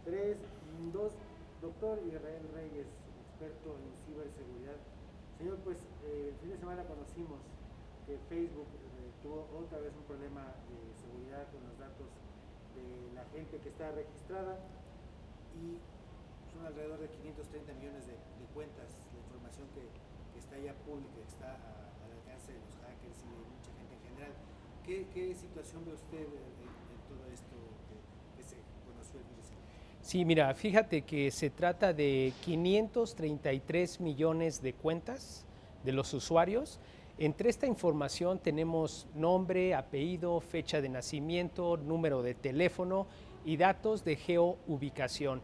Tres, dos, doctor Israel Reyes, experto en ciberseguridad. Señor, pues el fin de semana conocimos que Facebook tuvo otra vez un problema de seguridad con los datos de la gente que está registrada y son alrededor de 530 millones de cuentas, la información que está ya pública, que está al alcance de los hackers y de mucha gente en general. ¿Qué situación ve usted en todo esto que se conoció el fin de semana? Sí, mira, fíjate que se trata de 533 millones de cuentas de los usuarios. Entre esta información tenemos nombre, apellido, fecha de nacimiento, número de teléfono y datos de geoubicación.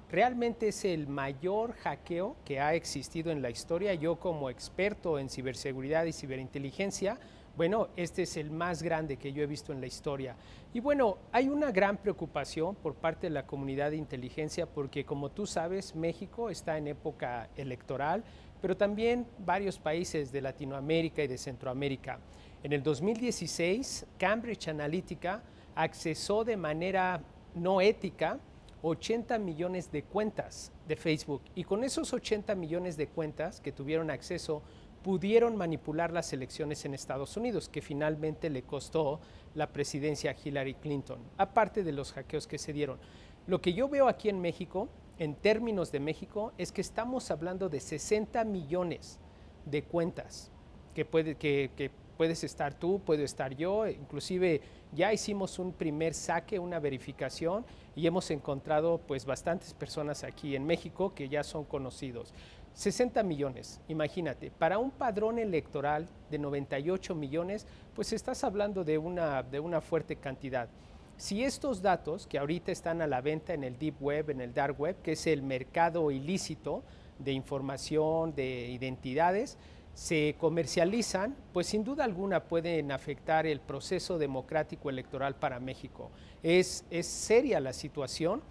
Realmente es el mayor hackeo que ha existido en la historia. Yo como experto en ciberseguridad y ciberinteligencia, bueno, este es el más grande que yo he visto en la historia. Y bueno, hay una gran preocupación por parte de la comunidad de inteligencia porque como tú sabes, México está en época electoral, pero también varios países de Latinoamérica y de Centroamérica. En el 2016, Cambridge Analytica accesó de manera no ética 80 millones de cuentas de Facebook y con esos 80 millones de cuentas que tuvieron acceso pudieron manipular las elecciones en Estados Unidos, que finalmente le costó la presidencia a Hillary Clinton, aparte de los hackeos que se dieron. Lo que yo veo aquí en México, en términos de México, es que estamos hablando de 60 millones de cuentas que puedes estar tú, puedo estar yo, inclusive ya hicimos un primer saque, una verificación y hemos encontrado pues bastantes personas aquí en México que ya son conocidos. 60 millones, imagínate, para un padrón electoral de 98 millones, pues estás hablando de una fuerte cantidad. Si estos datos que ahorita están a la venta en el Deep Web, en el Dark Web, que es el mercado ilícito de información, de identidades, se comercializan, pues sin duda alguna pueden afectar el proceso democrático electoral para México. Es seria la situación.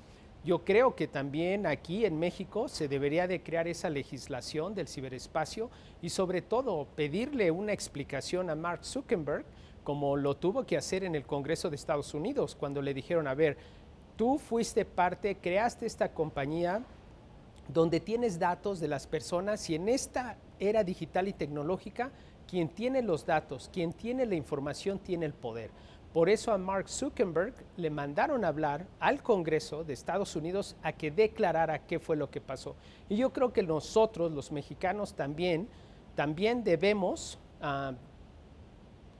Yo creo que también aquí en México se debería de crear esa legislación del ciberespacio y sobre todo pedirle una explicación a Mark Zuckerberg, como lo tuvo que hacer en el Congreso de Estados Unidos, cuando le dijeron, a ver, tú fuiste parte, creaste esta compañía donde tienes datos de las personas y en esta era digital y tecnológica, quien tiene los datos, quien tiene la información, tiene el poder. Por eso a Mark Zuckerberg le mandaron a hablar al Congreso de Estados Unidos a que declarara qué fue lo que pasó. Y yo creo que nosotros, los mexicanos, también debemos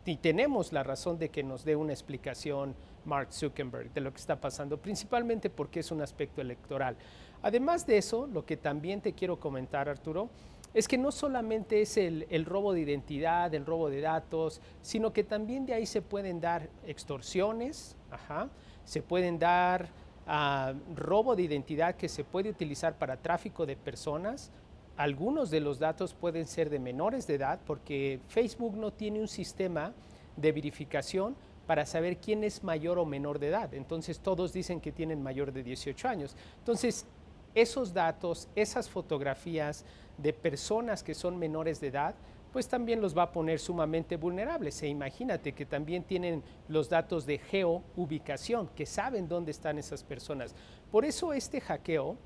y tenemos la razón de que nos dé una explicación Mark Zuckerberg de lo que está pasando, principalmente porque es un aspecto electoral. Además de eso, lo que también te quiero comentar, Arturo, es que no solamente es el robo de identidad, el robo de datos, sino que también de ahí se pueden dar extorsiones, se pueden dar robo de identidad que se puede utilizar para tráfico de personas. Algunos de los datos pueden ser de menores de edad porque Facebook no tiene un sistema de verificación para saber quién es mayor o menor de edad. Entonces todos dicen que tienen mayor de 18 años. Entonces esos datos, esas fotografías de personas que son menores de edad, pues también los va a poner sumamente vulnerables. E imagínate que también tienen los datos de geoubicación, que saben dónde están esas personas. Por eso este hackeo,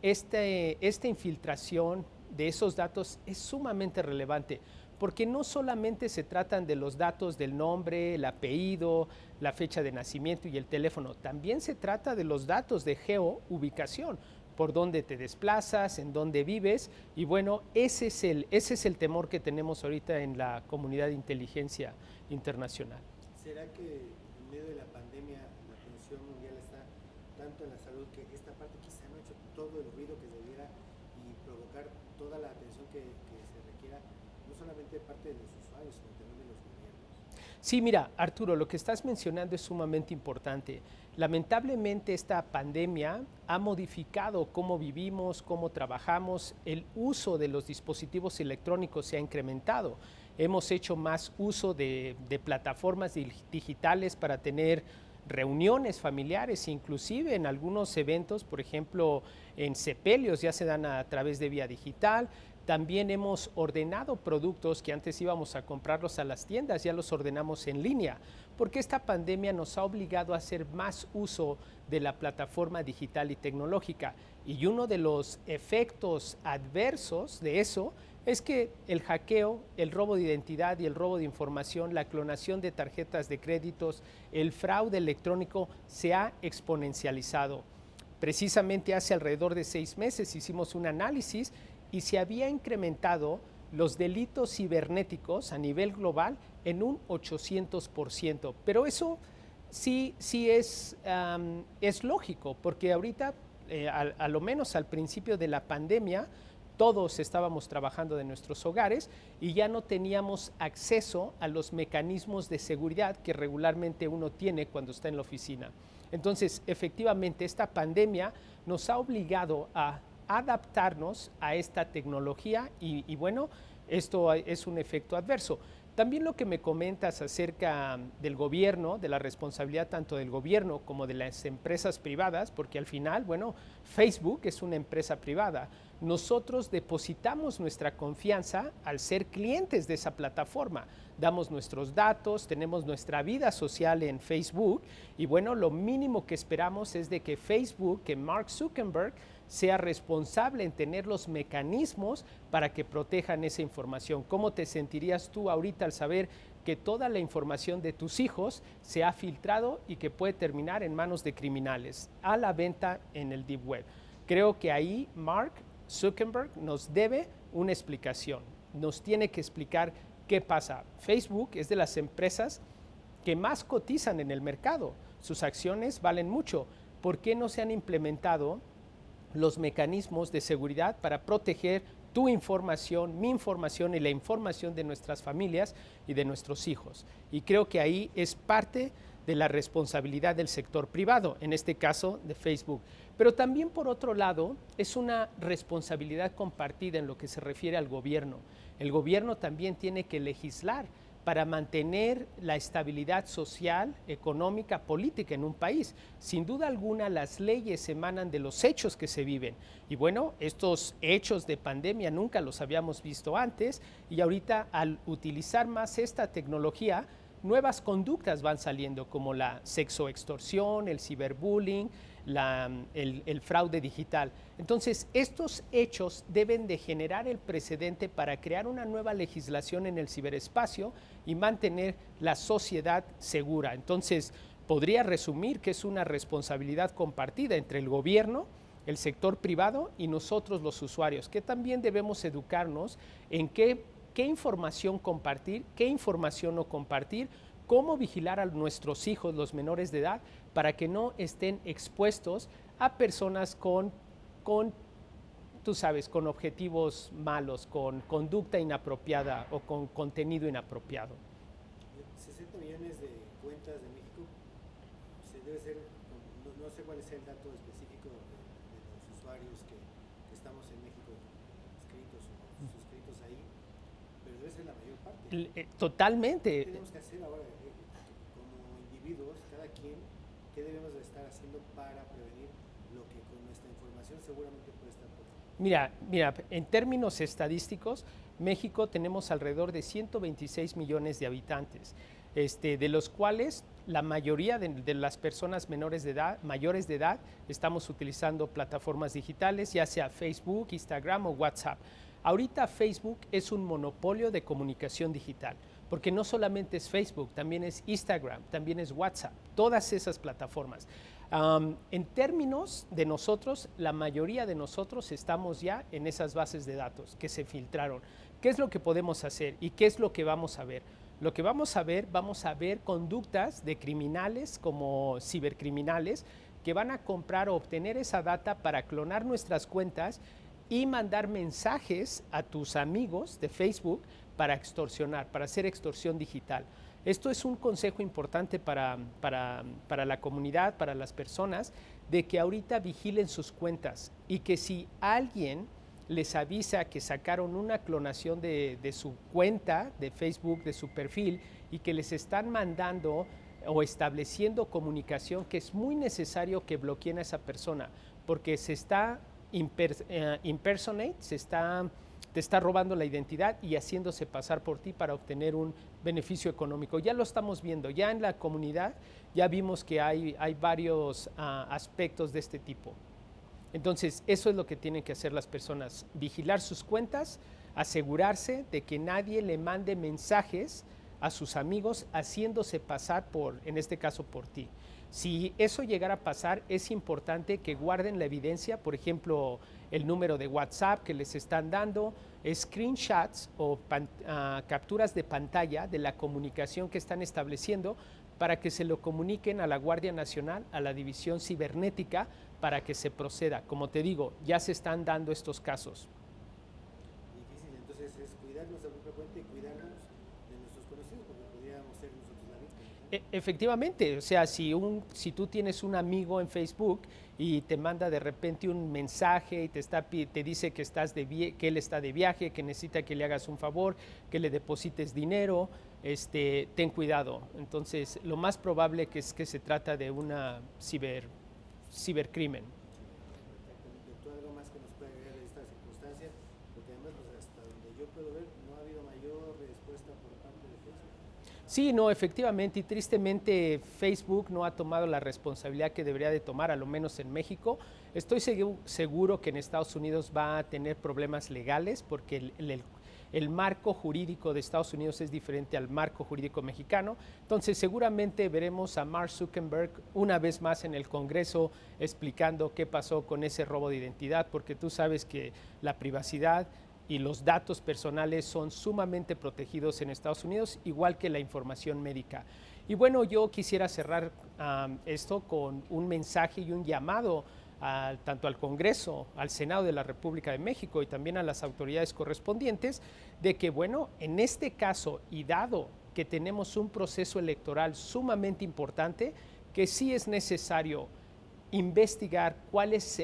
esta infiltración de esos datos es sumamente relevante, porque no solamente se tratan de los datos del nombre, el apellido, la fecha de nacimiento y el teléfono, también se trata de los datos de geoubicación, por dónde te desplazas, en dónde vives, y bueno, ese es el temor que tenemos ahorita en la comunidad de inteligencia internacional. ¿Será que en medio de la pandemia la atención mundial está tanto en la salud que esta parte quizá no ha hecho todo el ruido que debiera y provocar toda la atención que se requiera, no solamente de parte de los usuarios, sino también de los gobiernos? Sí, mira, Arturo, lo que estás mencionando es sumamente importante. Lamentablemente esta pandemia ha modificado cómo vivimos, cómo trabajamos, el uso de los dispositivos electrónicos se ha incrementado. Hemos hecho más uso de plataformas digitales para tener reuniones familiares, inclusive en algunos eventos, por ejemplo, en sepelios ya se dan a través de vía digital, También hemos ordenado productos que antes íbamos a comprarlos a las tiendas, ya los ordenamos en línea, porque esta pandemia nos ha obligado a hacer más uso de la plataforma digital y tecnológica. Y uno de los efectos adversos de eso es que el hackeo, el robo de identidad y el robo de información, la clonación de tarjetas de créditos, el fraude electrónico se ha exponencializado. Precisamente hace alrededor de 6 meses hicimos un análisis y se había incrementado los delitos cibernéticos a nivel global en un 800%. Pero eso sí es lógico, porque ahorita, a lo menos al principio de la pandemia, todos estábamos trabajando de nuestros hogares y ya no teníamos acceso a los mecanismos de seguridad que regularmente uno tiene cuando está en la oficina. Entonces, efectivamente, esta pandemia nos ha obligado a adaptarnos a esta tecnología y bueno, esto es un efecto adverso. También lo que me comentas acerca del gobierno, de la responsabilidad tanto del gobierno como de las empresas privadas, porque al final, bueno, Facebook es una empresa privada. Nosotros depositamos nuestra confianza al ser clientes de esa plataforma. Damos nuestros datos, tenemos nuestra vida social en Facebook y bueno, lo mínimo que esperamos es de que Facebook, que Mark Zuckerberg, sea responsable en tener los mecanismos para que protejan esa información. ¿Cómo te sentirías tú ahorita al saber que toda la información de tus hijos se ha filtrado y que puede terminar en manos de criminales a la venta en el Deep Web? Creo que ahí Mark Zuckerberg nos debe una explicación, nos tiene que explicar qué pasa. Facebook es de las empresas que más cotizan en el mercado, sus acciones valen mucho. ¿Por qué no se han implementado los mecanismos de seguridad para proteger tu información, mi información y la información de nuestras familias y de nuestros hijos? Y creo que ahí es parte de la responsabilidad del sector privado, en este caso de Facebook. Pero también, por otro lado, es una responsabilidad compartida en lo que se refiere al gobierno. El gobierno también tiene que legislar para mantener la estabilidad social, económica, política en un país. Sin duda alguna, las leyes emanan de los hechos que se viven. Y bueno, estos hechos de pandemia nunca los habíamos visto antes y ahorita al utilizar más esta tecnología, nuevas conductas van saliendo como la sexoextorsión, el ciberbullying, el fraude digital. Entonces, estos hechos deben de generar el precedente para crear una nueva legislación en el ciberespacio y mantener la sociedad segura. Entonces, podría resumir que es una responsabilidad compartida entre el gobierno, el sector privado y nosotros los usuarios, que también debemos educarnos en qué información compartir, qué información no compartir, cómo vigilar a nuestros hijos, los menores de edad, para que no estén expuestos a personas con tú sabes, con objetivos malos, con conducta inapropiada o con contenido inapropiado. 60 millones de cuentas de México, se debe ser, no sé cuál es el dato específico de los usuarios que estamos en México inscritos o suscritos ahí, pero debe ser la mayor parte. Totalmente. ¿Qué tenemos que hacer ahora como individuos, cada quien, qué debemos de estar haciendo para prevenir lo que con nuestra información seguramente puede estar por ahí? Mira, en términos estadísticos, México tenemos alrededor de 126 millones de habitantes, de los cuales la mayoría de las personas mayores de edad, estamos utilizando plataformas digitales, ya sea Facebook, Instagram o WhatsApp. Ahorita Facebook es un monopolio de comunicación digital, porque no solamente es Facebook, también es Instagram, también es WhatsApp, todas esas plataformas. En términos de nosotros, la mayoría de nosotros estamos ya en esas bases de datos que se filtraron. ¿Qué es lo que podemos hacer y qué es lo que vamos a ver? Lo que vamos a ver conductas de criminales como cibercriminales que van a comprar o obtener esa data para clonar nuestras cuentas y mandar mensajes a tus amigos de Facebook para extorsionar, para hacer extorsión digital. Esto es un consejo importante para la comunidad, para las personas, de que ahorita vigilen sus cuentas y que si alguien les avisa que sacaron una clonación de su cuenta de Facebook, de su perfil, y que les están mandando o estableciendo comunicación, que es muy necesario que bloqueen a esa persona, porque se está te está robando la identidad y haciéndose pasar por ti para obtener un beneficio económico. Ya lo estamos viendo, ya en la comunidad ya vimos que hay varios aspectos de este tipo. Entonces, eso es lo que tienen que hacer las personas, vigilar sus cuentas, asegurarse de que nadie le mande mensajes a sus amigos haciéndose pasar por, en este caso, por ti. Si eso llegara a pasar, es importante que guarden la evidencia, por ejemplo, el número de WhatsApp que les están dando, screenshots o capturas de pantalla de la comunicación que están estableciendo para que se lo comuniquen a la Guardia Nacional, a la División Cibernética, para que se proceda. Como te digo, ya se están dando estos casos. Difícil, entonces es cuidarnos de muy frecuente y cuidarnos de nuestros conocidos, porque podríamos ser nosotros la víctima, ¿no? Efectivamente, o sea, si tú tienes un amigo en Facebook y te manda de repente un mensaje y te dice que, que él está de viaje, que necesita que le hagas un favor, que le deposites dinero, ten cuidado. Entonces, lo más probable que es que se trata de una cibercrimen. Perfecto. Doctor, ¿algo más que nos pueda agregar de esta circunstancia? Porque además, pues, hasta donde yo puedo ver, no ha habido mayor respuesta por parte de Facebook. Sí, no, efectivamente, y tristemente Facebook no ha tomado la responsabilidad que debería de tomar, a lo menos en México. Estoy seguro que en Estados Unidos va a tener problemas legales porque el marco jurídico de Estados Unidos es diferente al marco jurídico mexicano. Entonces, seguramente veremos a Mark Zuckerberg una vez más en el Congreso explicando qué pasó con ese robo de identidad, porque tú sabes que la privacidad y los datos personales son sumamente protegidos en Estados Unidos, igual que la información médica. Y bueno, yo quisiera cerrar esto con un mensaje y un llamado tanto al Congreso, al Senado de la República de México y también a las autoridades correspondientes, de que, bueno, en este caso, y dado que tenemos un proceso electoral sumamente importante, que sí es necesario investigar cuál es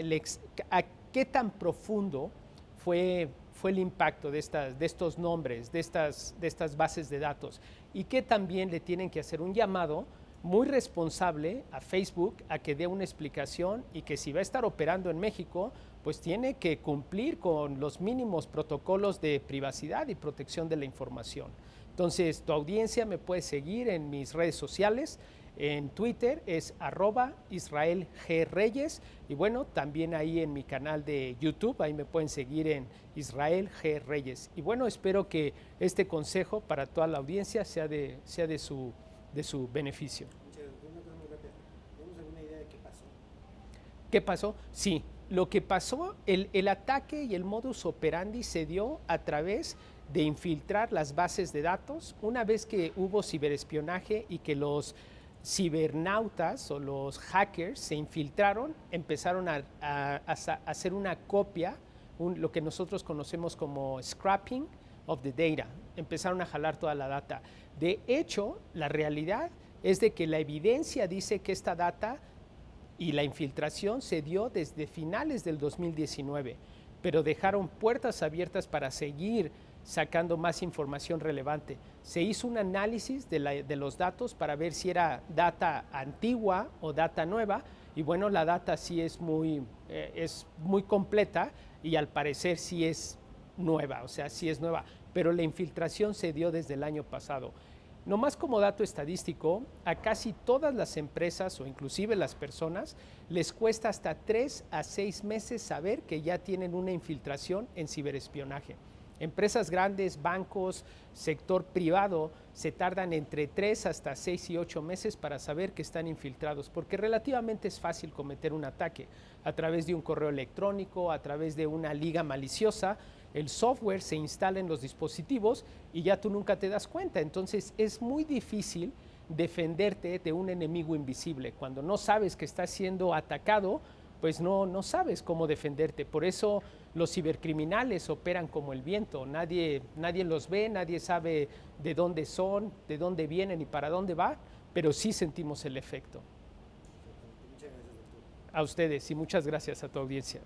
a qué tan profundo fue el impacto de estos nombres, de estas bases de datos, y que también le tienen que hacer un llamado muy responsable a Facebook a que dé una explicación y que si va a estar operando en México, pues tiene que cumplir con los mínimos protocolos de privacidad y protección de la información. Entonces, tu audiencia me puede seguir en mis redes sociales. En Twitter es @IsraelGReyes y bueno, también ahí en mi canal de YouTube, ahí me pueden seguir en Israel G. Reyes. Y bueno, espero que este consejo para toda la audiencia sea de su beneficio. Muchas gracias. Una cosa muy rápida. ¿Tenemos alguna idea de qué pasó? ¿Qué pasó? Sí, lo que pasó, el ataque y el modus operandi se dio a través de infiltrar las bases de datos. Una vez que hubo ciberespionaje y que los cibernautas o los hackers se infiltraron, empezaron a hacer una copia, lo que nosotros conocemos como scrapping of the data. Empezaron a jalar toda la data. De hecho, la realidad es de que la evidencia dice que esta data y la infiltración se dio desde finales del 2019, pero dejaron puertas abiertas para seguir sacando más información relevante. Se hizo un análisis de los datos para ver si era data antigua o data nueva, y bueno, la data sí es muy completa y al parecer sí es nueva, o sea, sí es nueva, pero la infiltración se dio desde el año pasado. Nomás como dato estadístico, a casi todas las empresas o inclusive las personas les cuesta hasta 3 a 6 meses saber que ya tienen una infiltración en ciberespionaje. Empresas grandes, bancos, sector privado, se tardan entre 3 hasta 6 y 8 meses para saber que están infiltrados, porque relativamente es fácil cometer un ataque a través de un correo electrónico, a través de una liga maliciosa. El software se instala en los dispositivos y ya tú nunca te das cuenta. Entonces es muy difícil defenderte de un enemigo invisible. Cuando no sabes que estás siendo atacado, pues no sabes cómo defenderte. Por eso los cibercriminales operan como el viento. Nadie los ve, nadie sabe de dónde son, de dónde vienen y para dónde va, pero sí sentimos el efecto. Muchas gracias, doctor. A ustedes y muchas gracias a tu audiencia.